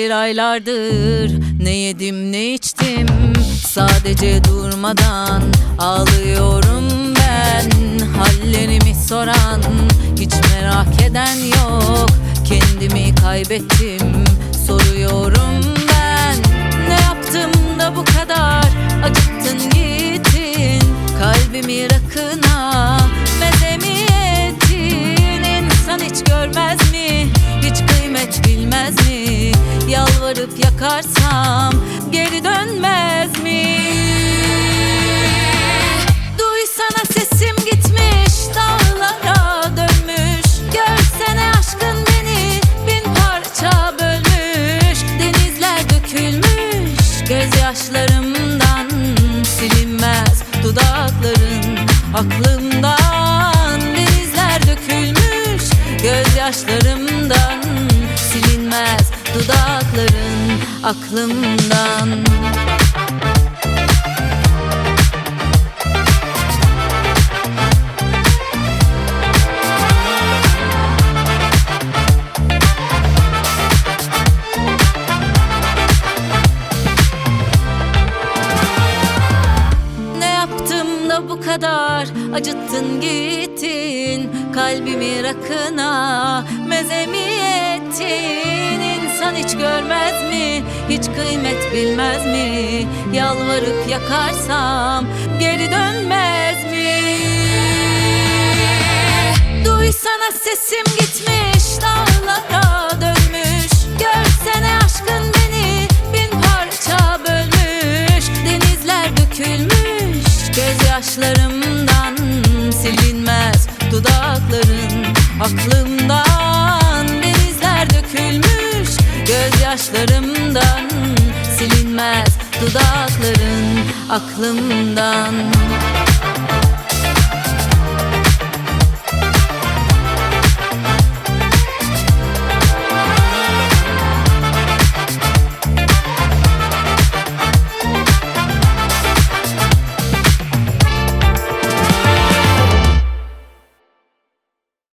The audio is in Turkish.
bilir aylardır ne yedim ne içtim, sadece durmadan ağlıyorum ben. Hallerimi soran, hiç merak eden yok, kendimi kaybettim soruyorum ben. Ne yaptım da bu kadar acıttın gittin, kalbimi rakına meze mi ettin? İnsan hiç görmez mi, hiç kıymet bilmez mi? Yalvarıp yakarsam geri dönmez mi? Duysana sesim gitmiş, dağlara dönmüş. Görsene aşkın beni bin parça bölmüş. Denizler dökülmüş gözyaşlarımdan, silinmez dudakların aklımdan. Denizler dökülmüş gözyaşlarımdan, silinmez dudakların aklımdan. Bu kadar acıttın gittin, kalbimi rakına meze mi ettin? İnsan hiç görmez mi, hiç kıymet bilmez mi? Yalvarıp yakarsam geri dönmez mi? Duysana sesim gitmiş, dağlara dönmüş. Görsene aşkın beni bin parça bölmüş. Denizler dökülmüş gözyaşlarımdan, silinmez dudakların aklımdan. Denizler dökülmüş gözyaşlarımdan, silinmez dudakların aklımdan.